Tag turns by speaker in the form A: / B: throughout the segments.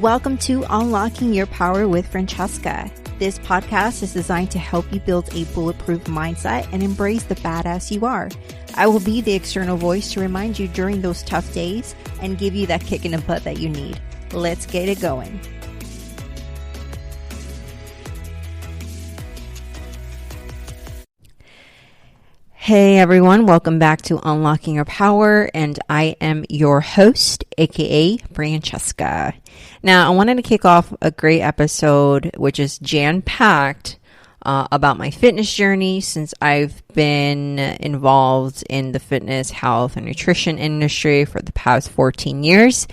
A: Welcome to Unlocking Your Power with Francesca. This podcast is designed to help you build a bulletproof mindset and embrace the badass you are. I will be the external voice to remind you during those tough days and give you that kick in the butt that you need. Let's get it going. Hey everyone, welcome back to Unlocking Your Power, and I am your host, aka Francesca. Now, I wanted to kick off a great episode, which is jam-packed about my fitness journey since I've been involved in the fitness, health, and nutrition industry for the past 14 years.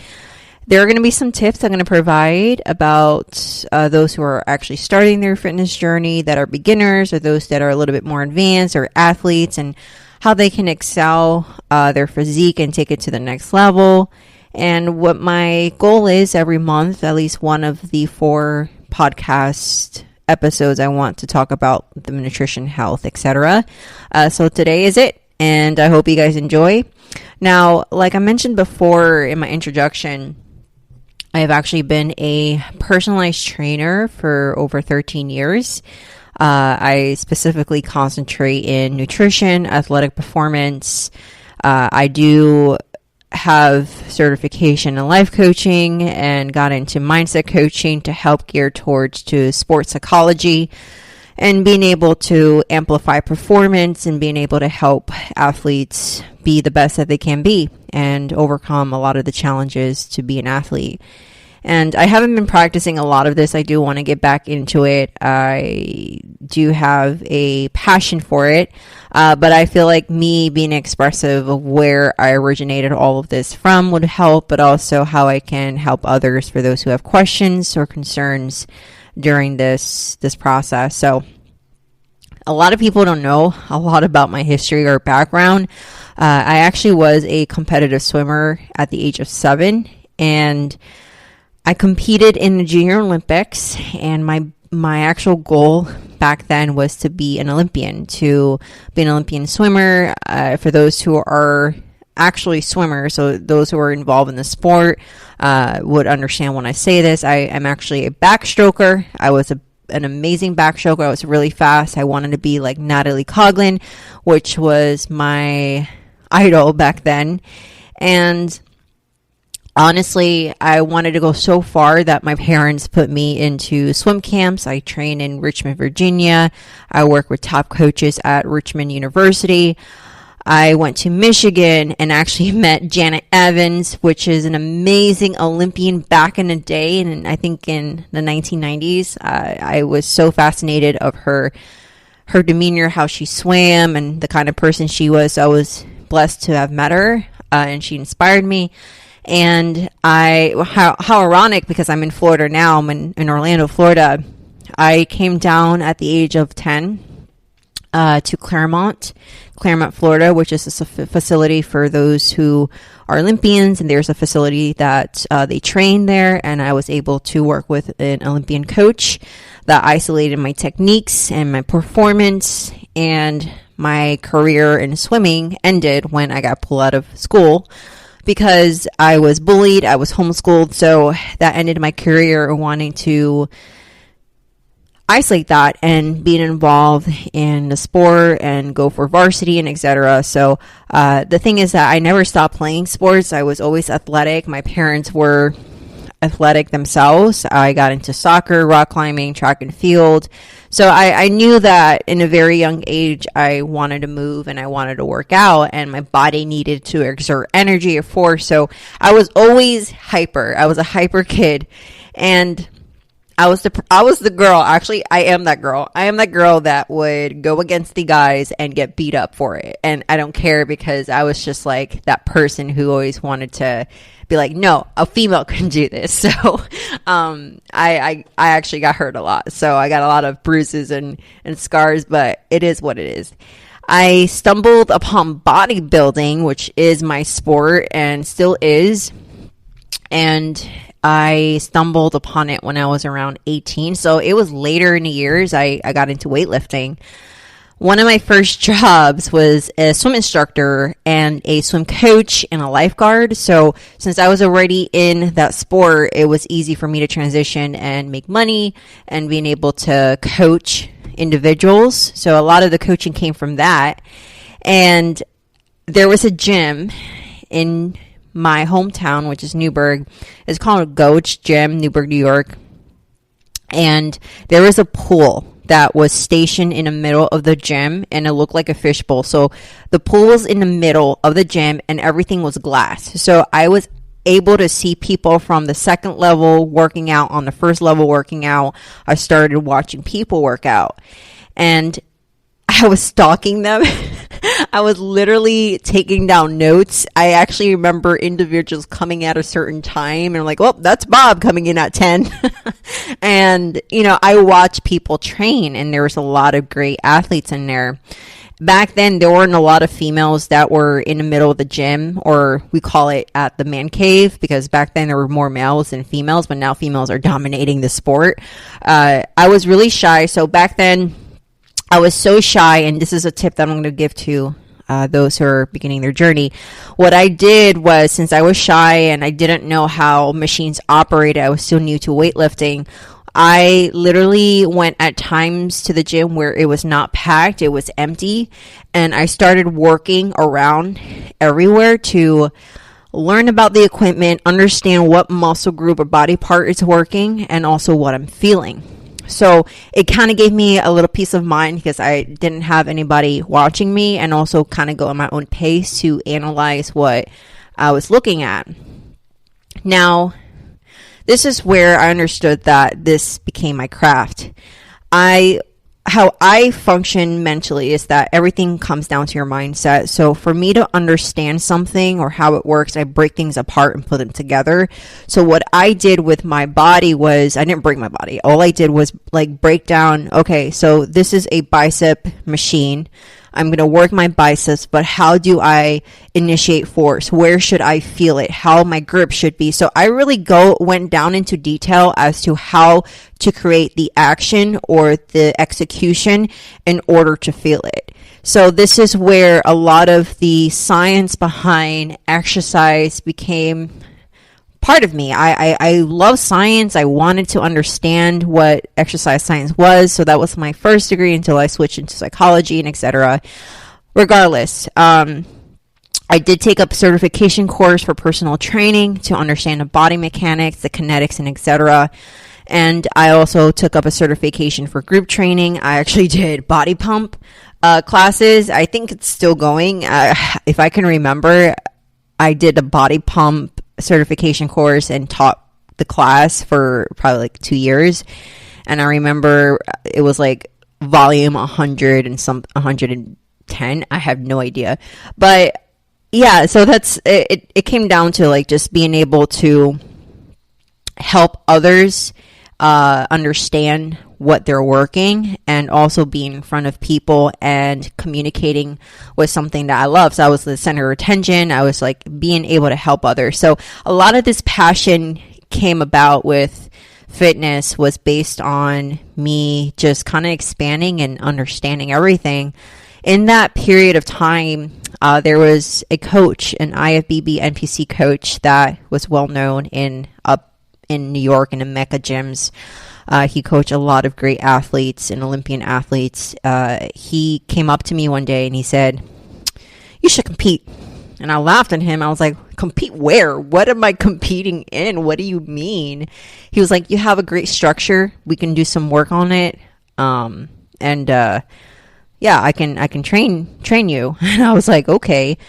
A: There are going to be some tips I'm going to provide about those who are actually starting their fitness journey, that are beginners, or those that are a little bit more advanced, or athletes, and how they can excel their physique and take it to the next level. And what my goal is every month, at least one of the 4 podcast episodes, I want to talk about the nutrition, health, etc. So today is it, and I hope you guys enjoy. Now, like I mentioned before in my introduction, I have actually been a personalized trainer for over 13 years. I specifically concentrate in nutrition, athletic performance. I do have certification in life coaching and got into mindset coaching to help gear towards to sports psychology and being able to amplify performance and being able to help athletes be the best that they can be and overcome a lot of the challenges to be an athlete. And I haven't been practicing a lot of this. I do want to get back into it. I do have a passion for it, but I feel like me being expressive of where I originated all of this from would help, but also how I can help others for those who have questions or concerns during this process. So a lot of people don't know a lot about my history or background. I actually was a competitive swimmer at the age of 7, and I competed in the Junior Olympics, and my actual goal back then was to be an Olympian, to be an Olympian swimmer. For those who are actually swimmers, so those who are involved in the sport would understand when I say this. I am actually a backstroker. I was an amazing backstroker. I was really fast. I wanted to be like Natalie Coughlin, which was my idol back then. And honestly, I wanted to go so far that my parents put me into swim camps. I train in Richmond, Virginia. I work with top coaches at Richmond University. I went to Michigan and actually met Janet Evans, which is an amazing Olympian back in the day, and I think in the 1990s. I was so fascinated of her demeanor, how she swam, and the kind of person she was. So I was blessed to have met her, and she inspired me. And how ironic, because I'm in Florida now, I'm in Orlando, Florida. I came down at the age of 10 to Claremont, Florida, which is a facility for those who are Olympians, and there's a facility that they train there, and I was able to work with an Olympian coach that isolated my techniques and my performance, and my career in swimming ended when I got pulled out of school because I was bullied, I was homeschooled, so that ended my career wanting to isolate that and being involved in the sport and go for varsity and etc. So the thing is that I never stopped playing sports. I was always athletic. My parents were athletic themselves. I got into soccer, rock climbing, track and field. So I knew that in a very young age, I wanted to move and I wanted to work out, and my body needed to exert energy or force. So I was always hyper. I was a hyper kid, and I was the girl. Actually, I am that girl. I am that girl that would go against the guys and get beat up for it. And I don't care, because I was just like that person who always wanted to be like, no, a female can do this. So I actually got hurt a lot. So I got a lot of bruises and scars, but it is what it is. I stumbled upon bodybuilding, which is my sport and still is. And I stumbled upon it when I was around 18. So it was later in the years I got into weightlifting. One of my first jobs was a swim instructor and a swim coach and a lifeguard. So since I was already in that sport, it was easy for me to transition and make money and being able to coach individuals. So a lot of the coaching came from that. And there was a gym in my hometown, which is Newburgh. It's called Goach Gym, Newburgh, New York. And there was a pool that was stationed in the middle of the gym, and it looked like a fishbowl. So the pool was in the middle of the gym and everything was glass. So I was able to see people from the second level working out, on the first level working out. I started watching people work out and I was stalking them. I was literally taking down notes. I actually remember individuals coming at a certain time and I'm like, well, that's Bob coming in at 10. And, I watched people train and there was a lot of great athletes in there. Back then, there weren't a lot of females that were in the middle of the gym, or we call it at the man cave, because back then there were more males than females, but now females are dominating the sport. I was really shy. So back then, I was so shy, and this is a tip that I'm going to give to those who are beginning their journey. What I did was, since I was shy and I didn't know how machines operated, I was still new to weightlifting, I literally went at times to the gym where it was not packed, it was empty, and I started working around everywhere to learn about the equipment, understand what muscle group or body part is working, and also what I'm feeling. So it kind of gave me a little peace of mind because I didn't have anybody watching me, and also kind of go at my own pace to analyze what I was looking at. Now, this is where I understood that this became my craft. How I function mentally is that everything comes down to your mindset. So for me to understand something or how it works, I break things apart and put them together. So what I did with my body was, I didn't break my body. All I did was break down, okay, so this is a bicep machine. I'm going to work my biceps, but how do I initiate force? Where should I feel it? How my grip should be? So I really went down into detail as to how to create the action or the execution in order to feel it. So this is where a lot of the science behind exercise became part of me. I love science. I wanted to understand what exercise science was. So that was my first degree until I switched into psychology and etc. Regardless, I did take up a certification course for personal training to understand the body mechanics, the kinetics, and etc. And I also took up a certification for group training. I actually did body pump classes. I think it's still going. If I can remember, I did a body pump certification course and taught the class for probably 2 years. And I remember it was volume 100 and 110. I have no idea. But yeah, so that's it. It came down to just being able to help others understand what they're working, and also being in front of people and communicating was something that I love. So I was the center of attention. I was being able to help others. So a lot of this passion came about with fitness was based on me just kind of expanding and understanding everything. In that period of time, there was a coach, an IFBB NPC coach that was well known in New York in the Mecca gyms. He coached a lot of great athletes and Olympian athletes. He came up to me one day and he said, "You should compete." And I laughed at him. I was like, "Compete where? What am I competing in? What do you mean?" He was like, "You have a great structure. We can do some work on it. Yeah, I can train you." And I was like, okay.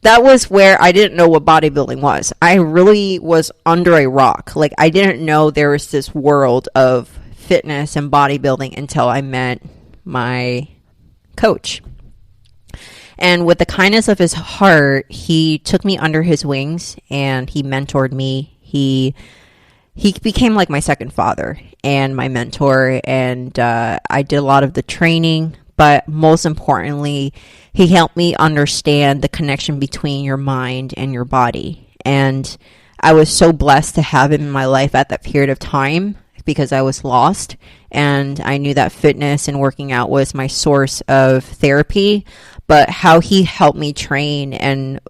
A: That was where I didn't know what bodybuilding was. I really was under a rock. I didn't know there was this world of fitness and bodybuilding until I met my coach. And with the kindness of his heart, he took me under his wings and he mentored me. He became like my second father and my mentor. And I did a lot of the training. But most importantly, he helped me understand the connection between your mind and your body. And I was so blessed to have him in my life at that period of time. because I was lost, and I knew that fitness and working out was my source of therapy. But how he helped me train and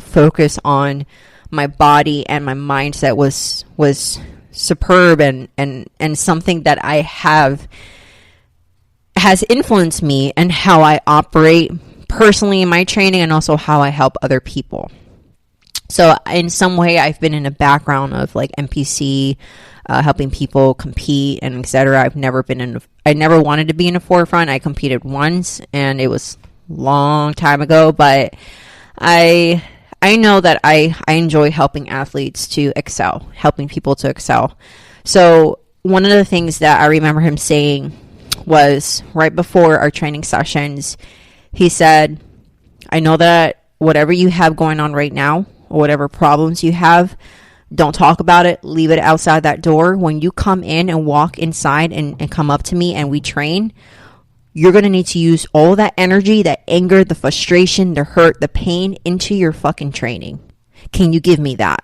A: focus on my body and my mindset was superb, and something that has influenced me and how I operate personally in my training, and also how I help other people. So in some way, I've been in a background of like NPC, helping people compete and etc. I never wanted to be in the forefront. I competed once, and it was a long time ago, but I know that I enjoy helping athletes to excel, helping people to excel. So one of the things that I remember him saying was right before our training sessions, he said, I know that whatever you have going on right now, or whatever problems you have, don't talk about it. Leave it outside that door. When you come in and walk inside and come up to me and we train, you're going to need to use all that energy, that anger, the frustration, the hurt, the pain into your fucking training. Can you give me that?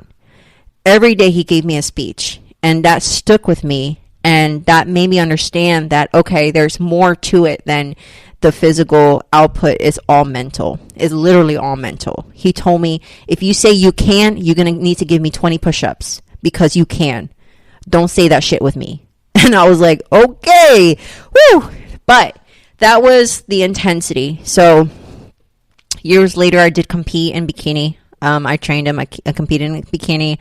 A: Every day he gave me a speech, and that stuck with me, and that made me understand that, okay, there's more to it than the physical output. Is all mental. It's literally all mental. He told me, if you say you can, you're going to need to give me 20 push-ups because you can. Don't say that shit with me. And I was like, okay, woo. But that was the intensity. So years later, I did compete in bikini. I trained him. I competed in bikini.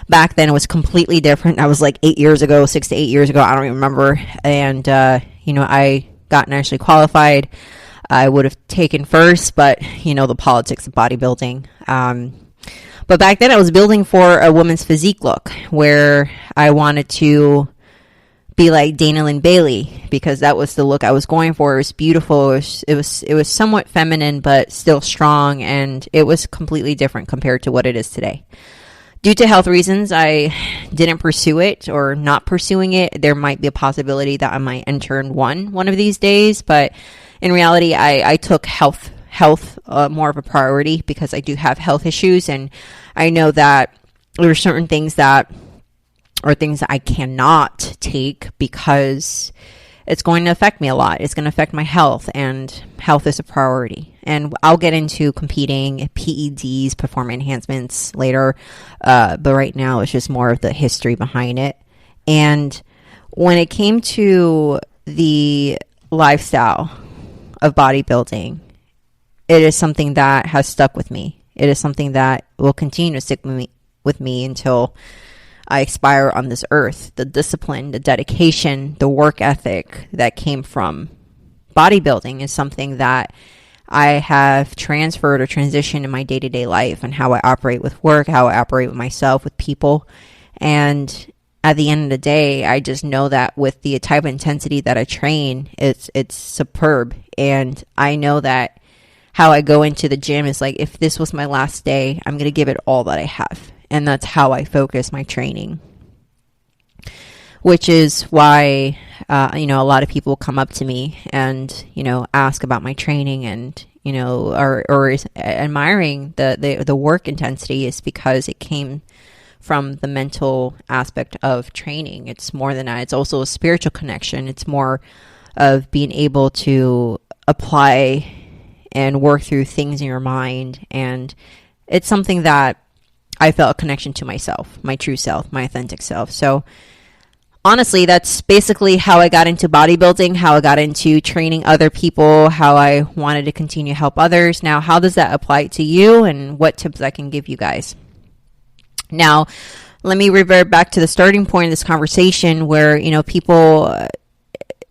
A: Back then, it was completely different. I was like 6 to 8 years ago. I don't even remember. And, I got nationally qualified. I would have taken first, but, the politics of bodybuilding. But back then, I was building for a woman's physique look where I wanted to be like Dana Lynn Bailey, because that was the look I was going for. It was beautiful. It was somewhat feminine, but still strong, and it was completely different compared to what it is today. Due to health reasons, I didn't pursue it, or not pursuing it. There might be a possibility that I might enter one of these days, but in reality, I took health more of a priority because I do have health issues, and I know that there are certain things that I cannot take because it's going to affect me a lot. It's going to affect my health, and health is a priority. And I'll get into competing, PEDs, performance enhancements later. But right now, it's just more of the history behind it. And when it came to the lifestyle of bodybuilding, it is something that has stuck with me. It is something that will continue to stick with me until I expire on this earth. The discipline, the dedication, the work ethic that came from bodybuilding is something that I have transferred or transitioned in my day-to-day life, and how I operate with work, how I operate with myself, with people. And at the end of the day, I just know that with the type of intensity that I train, it's superb. And I know that how I go into the gym is like, if this was my last day, I'm going to give it all that I have. And that's how I focus my training, which is why, a lot of people come up to me and, ask about my training, and, or is admiring the work intensity, is because it came from the mental aspect of training. It's more than that. It's also a spiritual connection. It's more of being able to apply and work through things in your mind. And it's something that I felt a connection to myself, my true self, my authentic self. So honestly, that's basically how I got into bodybuilding, how I got into training other people, how I wanted to continue to help others. Now, how does that apply to you, and what tips I can give you guys? Now, let me revert back to the starting point of this conversation where, people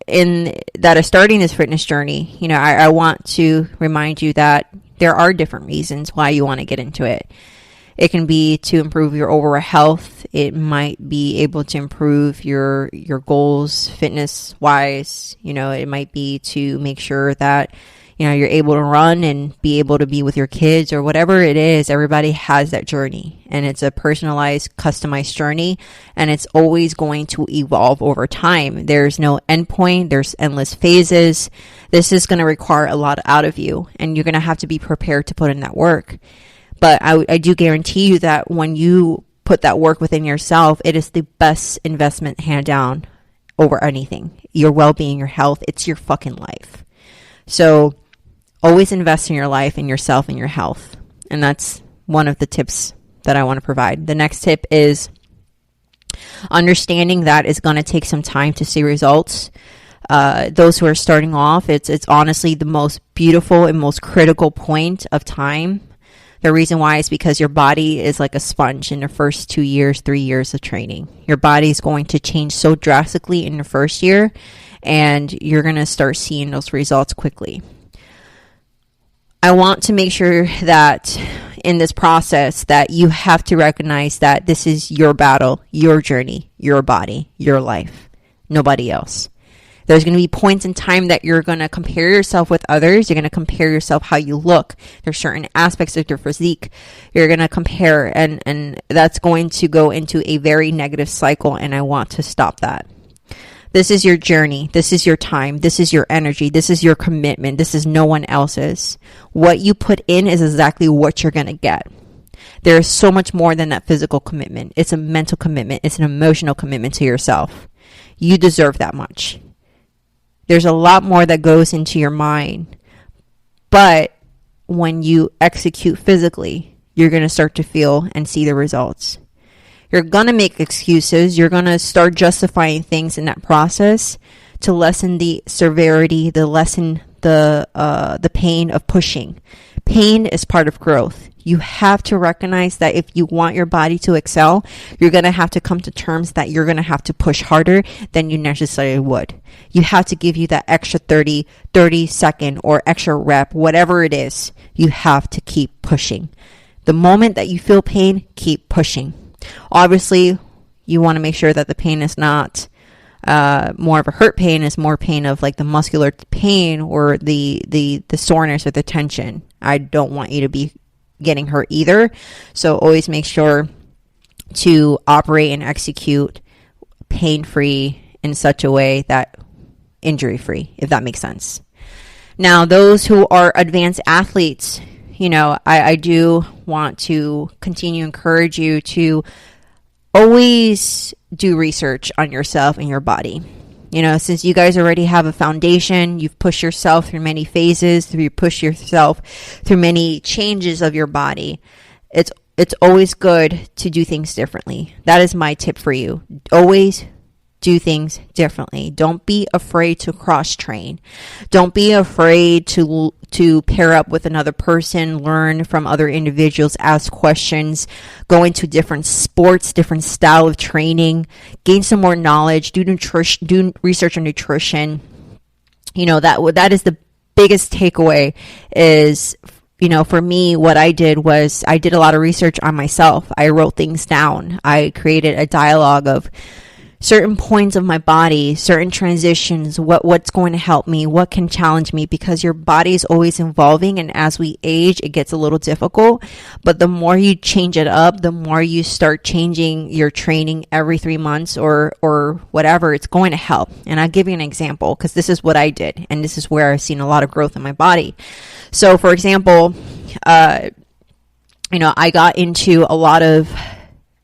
A: that are starting this fitness journey. I want to remind you that there are different reasons why you want to get into it. It can be to improve your overall health. It might be able to improve your goals fitness wise. It might be to make sure that, you're able to run and be able to be with your kids, or whatever it is. Everybody has that journey, and it's a personalized, customized journey, and it's always going to evolve over time. There's no endpoint. There's endless phases. This is going to require a lot out of you, and you're going to have to be prepared to put in that work. But I do guarantee you that when you put that work within yourself, it is the best investment, hand down, over anything. Your well-being, your health, it's your fucking life. So always invest in your life and yourself and your health. And that's one of the tips that I want to provide. The next tip is understanding that it's going to take some time to see results. Those who are starting off, it's honestly the most beautiful and most critical point of time. The reason why is because your body is like a sponge in the first 2 years, 3 years of training. Your body is going to change so drastically in the first year, and you're going to start seeing those results quickly. I want to make sure that in this process that you have to recognize that this is your battle, your journey, your body, your life, nobody else. There's going to be points in time that you're going to compare yourself with others. You're going to compare yourself how you look. There's certain aspects of your physique you're going to compare, and that's going to go into a very negative cycle, and I want to stop that. This is your journey. This is your time. This is your energy. This is your commitment. This is no one else's. What you put in is exactly what you're going to get. There is so much more than that physical commitment. It's a mental commitment. It's an emotional commitment to yourself. You deserve that much. There's a lot more that goes into your mind. But when you execute physically, you're going to start to feel and see the results. You're going to make excuses. You're going to start justifying things in that process to lessen the severity, to lessen the pain of pushing. Pain is part of growth. You have to recognize that if you want your body to excel, you're going to have to come to terms that you're going to have to push harder than you necessarily would. You have to give you that extra 30 second or extra rep, whatever it is. You have to keep pushing. The moment that you feel pain, keep pushing. Obviously, you want to make sure that the pain is not more of a hurt pain, is more pain of like the muscular pain or the soreness or the tension. I don't want you to be getting hurt either. So always make sure to operate and execute pain-free in such a way that injury-free, if that makes sense. Now, those who are advanced athletes, I do want to continue to encourage you to always do research on yourself and your body. Since you guys already have a foundation, you've pushed yourself through many phases, you push yourself through many changes of your body. It's always good to do things differently. That is my tip for you. Always do things differently. Don't be afraid to cross train. Don't be afraid to pair up with another person, learn from other individuals, ask questions, go into different sports, different style of training, gain some more knowledge, do research on nutrition. That is the biggest takeaway is, for me, what I did was I did a lot of research on myself. I wrote things down. I created a dialogue of certain points of my body, certain transitions, what's going to help me, what can challenge me, because your body is always evolving, and as we age, it gets a little difficult. But the more you change it up, the more you start changing your training every 3 months or whatever, it's going to help. And I'll give you an example, because this is what I did, and this is where I've seen a lot of growth in my body. So, for example, I got into a lot of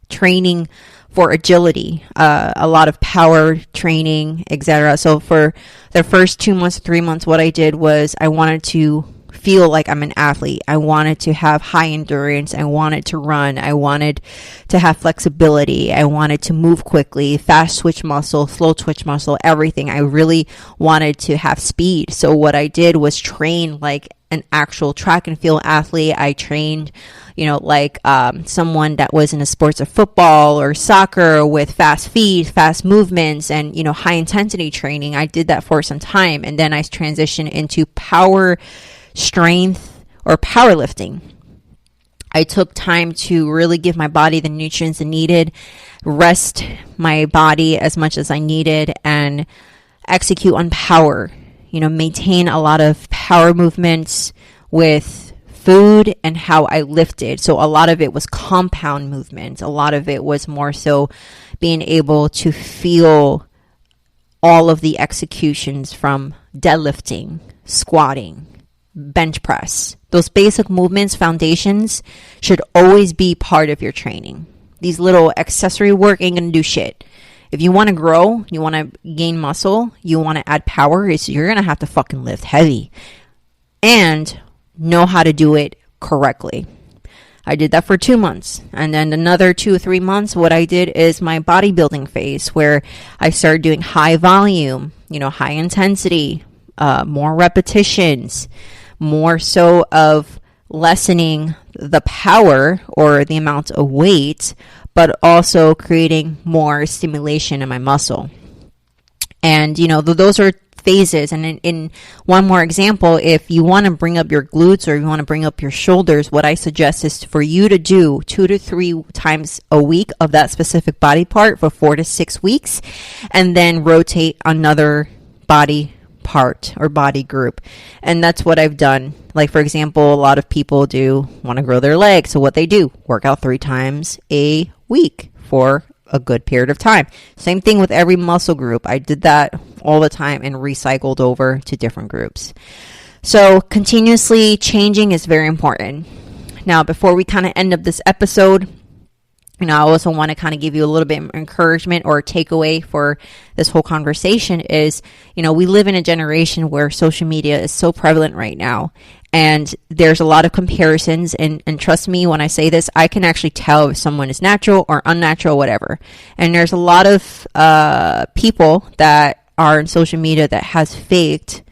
A: training for agility, a lot of power training, etc. So for the first 2 months, 3 months, what I did was I wanted to feel like I'm an athlete. I wanted to have high endurance. I wanted to run. I wanted to have flexibility. I wanted to move quickly, fast twitch muscle, slow twitch muscle, everything. I really wanted to have speed. So what I did was train like an actual track and field athlete. I trained, like someone that was in the sports of football or soccer with fast feet, fast movements, and, high intensity training. I did that for some time. And then I transitioned into power strength or powerlifting. I took time to really give my body the nutrients it needed, rest my body as much as I needed, and execute on power. Maintain a lot of power movements with food and how I lifted. So a lot of it was compound movements. A lot of it was more so being able to feel all of the executions from deadlifting, squatting, bench press. Those basic movements, foundations, should always be part of your training. These little accessory work ain't gonna do shit. If you want to grow, you want to gain muscle, you want to add power, you're going to have to fucking lift heavy and know how to do it correctly. I did that for 2 months. And then another 2 or 3 months, what I did is my bodybuilding phase, where I started doing high volume, high intensity, more repetitions, more so of lessening the power or the amount of weight, but also creating more stimulation in my muscle. And, those are phases. And in one more example, if you want to bring up your glutes or you want to bring up your shoulders, what I suggest is for you to do 2 to 3 times a week of that specific body part for 4 to 6 weeks, and then rotate another body part or body group. And that's what I've done. Like, for example, a lot of people do want to grow their legs. So what they do, work out 3 times a week for a good period of time. Same thing with every muscle group. I did that all the time and recycled over to different groups. So continuously changing is very important. Now, before we kind of end up this episode, I also want to kind of give you a little bit of encouragement or takeaway for this whole conversation is, we live in a generation where social media is so prevalent right now. And there's a lot of comparisons. And trust me, when I say this, I can actually tell if someone is natural or unnatural, whatever. And there's a lot of people that are in social media that has faked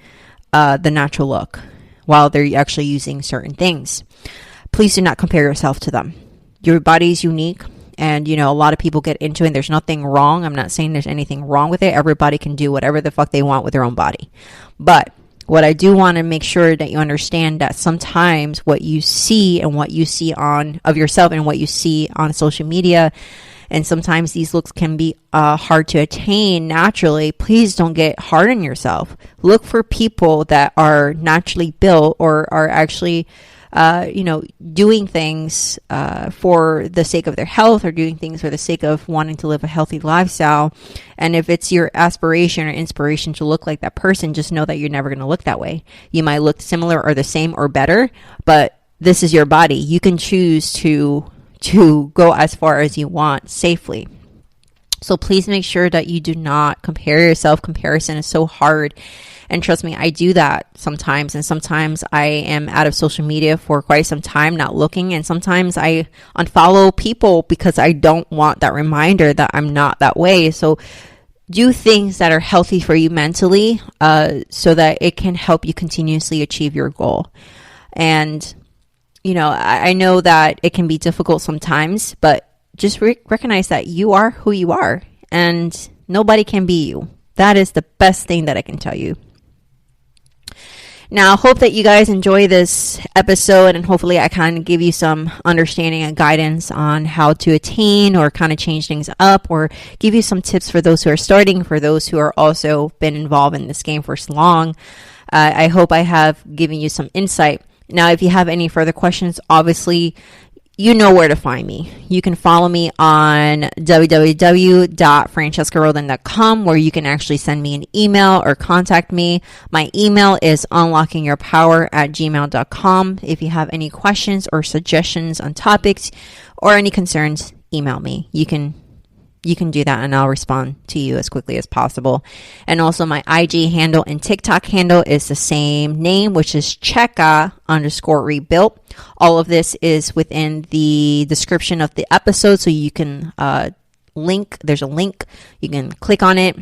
A: the natural look while they're actually using certain things. Please do not compare yourself to them. Your body is unique. And, a lot of people get into it and there's nothing wrong. I'm not saying there's anything wrong with it. Everybody can do whatever the fuck they want with their own body. But what I do want to make sure that you understand that sometimes what you see and what you see of yourself and what you see on social media, and sometimes these looks can be hard to attain naturally. Please don't get hard on yourself. Look for people that are naturally built or are actually doing things for the sake of their health or doing things for the sake of wanting to live a healthy lifestyle. And if it's your aspiration or inspiration to look like that person, just know that you're never going to look that way. You might look similar or the same or better, but this is your body. You can choose to go as far as you want safely. So please make sure that you do not compare yourself. Comparison is so hard. And trust me, I do that sometimes. And sometimes I am out of social media for quite some time, not looking. And sometimes I unfollow people because I don't want that reminder that I'm not that way. So do things that are healthy for you mentally so that it can help you continuously achieve your goal. And, I know that it can be difficult sometimes, but just recognize that you are who you are and nobody can be you. That is the best thing that I can tell you. Now, I hope that you guys enjoy this episode and hopefully I kind of give you some understanding and guidance on how to attain or kind of change things up or give you some tips for those who are starting, for those who are also been involved in this game for so long. I hope I have given you some insight. Now, if you have any further questions, obviously, you know where to find me. You can follow me on www.francescaroldan.com, where you can actually send me an email or contact me. My email is unlockingyourpower@gmail.com. If you have any questions or suggestions on topics or any concerns, email me. You can do that and I'll respond to you as quickly as possible. And also my IG handle and TikTok handle is the same name, which is Cheka_rebuilt. All of this is within the description of the episode. So you can there's a link. You can click on it.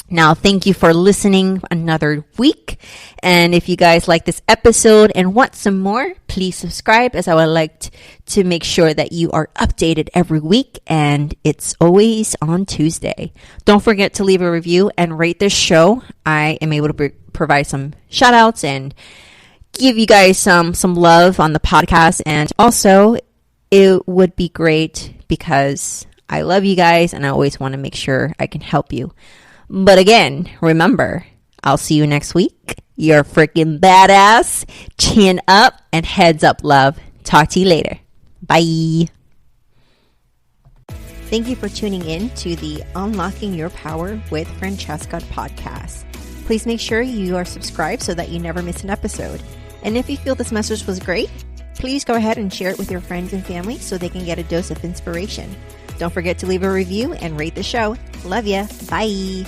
A: Now, thank you for listening another week. And if you guys like this episode and want some more, please subscribe, as I would like to make sure that you are updated every week. And it's always on Tuesday. Don't forget to leave a review and rate this show. I am able to provide some shout outs and give you guys some love on the podcast. And also, it would be great because I love you guys and I always want to make sure I can help you. But again, remember, I'll see you next week. You're freaking badass. Chin up and heads up, love. Talk to you later. Bye. Thank you for tuning in to the Unlocking Your Power with Francesca podcast. Please make sure you are subscribed so that you never miss an episode. And if you feel this message was great, please go ahead and share it with your friends and family so they can get a dose of inspiration. Don't forget to leave a review and rate the show. Love ya. Bye.